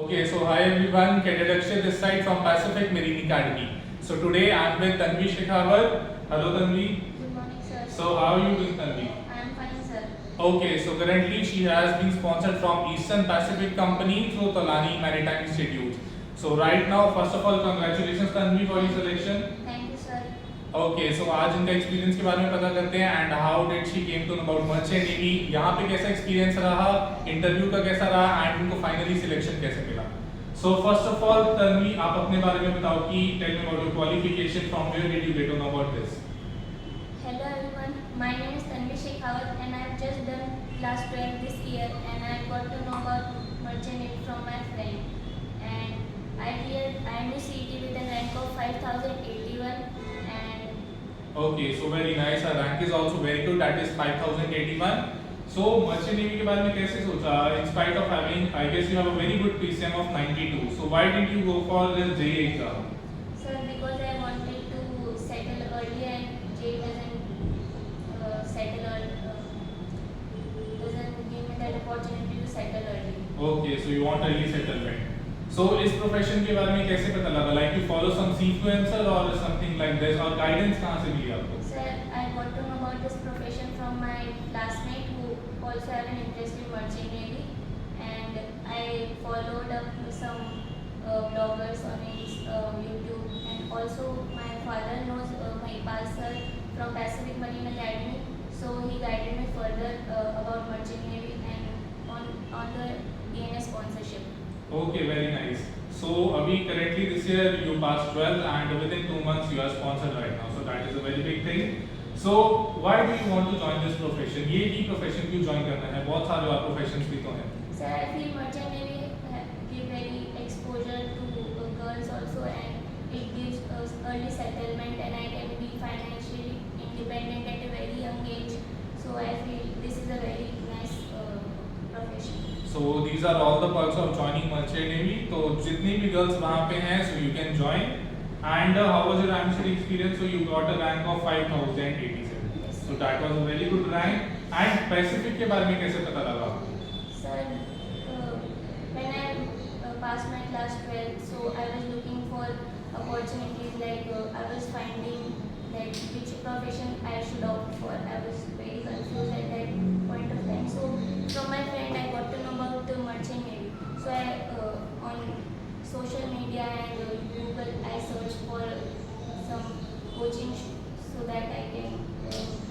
Okay, so hi everyone, Cadet Akshay this side from Pacific Marine Academy. So today I'm with Tanvi Shekhawat. Hello Tanvi. Good morning, sir. So how are you doing Tanvi? I am fine, sir. Okay, so currently she has been sponsored from Eastern Pacific Company through Tolani Maritime Institute. So right now, first of all, congratulations Tanvi for your selection. Thank you, sir. Okay so आज इनका experience के बारे में पता करते हैं and how did she came to know about merchant navy, यहाँ पे कैसा एक्सपीरियंस रहा, इंटरव्यू का कैसा रहा एंड उनको फाइनली सिलेक्शन कैसे मिला. So first of all Tanvi, आप अपने बारे में बताओ कि tell me about your qualification, from where did you get to know about this. Hello, everyone. My name is Tanvi Shekhawat, and I have just done class 12 this year, and I got to know about merchant navy from my friend. And I cleared IMD CET with a rank of 5081, and okay so very nice, her rank is also very good, that is 5081. So merchant navy के बारे में कैसे सोचा, in spite of having I guess you have a very good PCM of 92, so why did you go for this JEE exam. sir, because I wanted to settle early, and J doesn't doesn't give me that opportunity to settle early. Okay so you want early settlement. So इस profession के बारे में कैसे पता लगा, like you follow some sequencer और something like this, और guidance कहाँ से मिली आपको. Sir, I got to know about this profession from my classmate who also have an interest in merchant navy, and I followed up some bloggers on his YouTube, and also my father knows Mahipal sir from Pacific Marine Academy, so he guided me further about merchant navy and on the ENS sponsorship. Okay, very nice. So अभी currently this year you passed 12 and within 2 months you are sponsored right now, so that is a very big thing. So why do you want to join this profession, ये ही profession क्यों join करना है, बहुत सारे और professions भी तो हैं. Sir, I feel merchant navy give very exposure to girls also, and it gives us early settlement, and I can be financially independent at a very young age. So I feel this is a very nice profession. So these are all the perks of joining merchant navy. तो जितनी भी girls वहाँ पे हैं, so you can join. And how was your IMC experience? So you got a rank of 5087. Yes. So that was a very good rank. And Pacific के बारे में कैसे पता लगा आपको? Sir, when I passed my class 12, so I was looking for opportunities, like I was finding that which profession I should opt for. I was very confused at that point of time. So from my friend, I got to know about the merchant navy. So on social media and Google, I searched for some coaching so that I can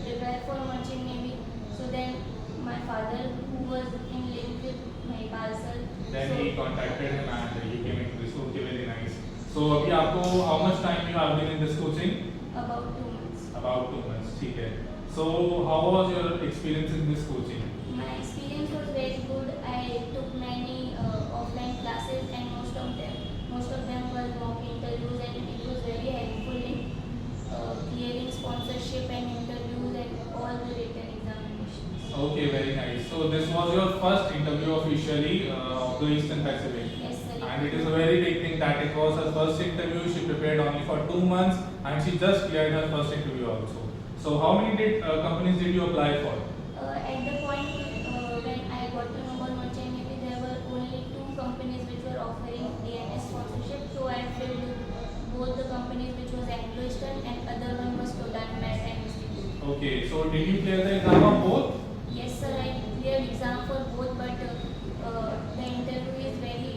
prepare for merchant navy. So then my father, who was in link with my parcel, Then so he contacted him and he came into this. Okay, very nice. So अभी आपको how much time you have been in this coaching? about 2 months. About 2 months. ठीक है. So how was your experience in this coaching? My experience was very good. I took many offline classes, and most of them were mock interviews, and it was very helpful in clearing sponsorship and interviews and all the written examinations. Okay, very nice. So this was your first interview officially of the Eastern Pacific. Yes, sir. And it is a very big thing that it was her first interview. She prepared only for 2 months and she just cleared her first interview also. So how many companies did you apply for? At the point when I got to know about merchant navy, there were only 2 companies which were offering DNS sponsorship. So I filled both the companies, which was Anglo-Eastern, and other one was Tolan Maritime Institute. Okay, so did you clear the exam of both? Yes, sir. I cleared exam for both, but the interview is very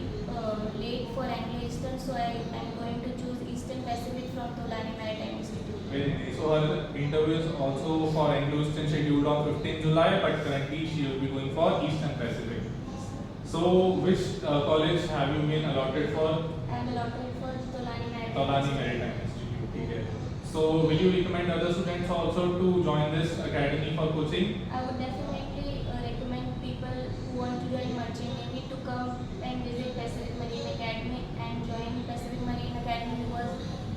late for Anglo-Eastern, so I am going to choose Eastern Pacific from Tolani Maritime Institute. Very nice. So her interview is also for Anglo-Eastern scheduled on 15 July, but currently she will be going for Eastern Pacific. So which college have you been allotted for? I am allotted for Tolani Maritime Tolani Institute. Maritime Institute. ठीक है. So will you recommend other students also to join this academy for coaching? I would definitely recommend people who want to join merchant navy to come and visit Pacific Marine Academy and join Pacific Marine Academy, because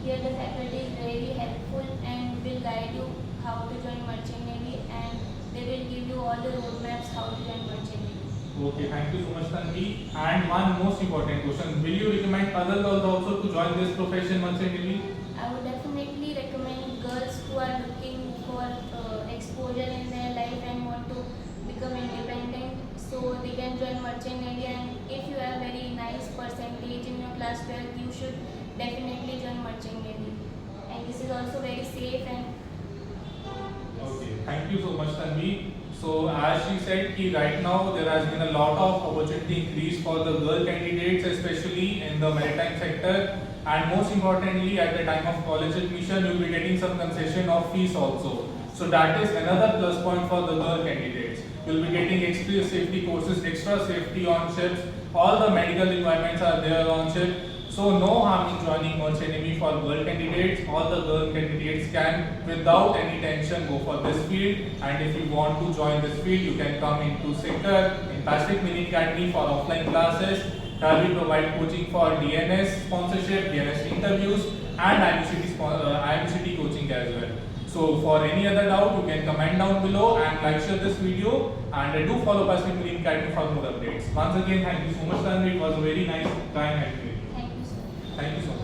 here the faculty is very helpful and will guide you how to join merchant navy, and they will give you all the roadmaps how to join merchant navy. Okay, thank you so much, Tanvi. And one most important question: will you recommend other girls also to join this profession, merchant navy? I would definitely recommend girls who are looking for exposure in their life and want to become independent, so they can join merchant navy. And if you have very nice person class 12th, you should definitely join Merchant Navy. And this is also very safe and yes. Okay, thank you so much, Tanvi. So as she said, कि right now there has been a lot of opportunity increase for the girl candidates, especially in the maritime sector, and most importantly, at the time of college admission, you'll be getting some concession of fees also. So that is another plus point for the girl candidates. You'll be getting extra safety courses, extra safety on ships. All the medical requirements are there on ship. So no harm in joining Merchant Navy for girl candidates. All the girl candidates can, without any tension, go for this field. And if you want to join this field, you can come into SICCAR in Pacific Marine Academy for offline classes. Where we provide coaching for DNS sponsorship, DNS interviews, and IMCT coaching as well. So for any other doubt, you can comment down below and like share this video, and do follow Pacific Marine Academy for more updates. Once again, thank you so much, Tanvi. It was a very nice time. Thank you, sir. Thank you so much.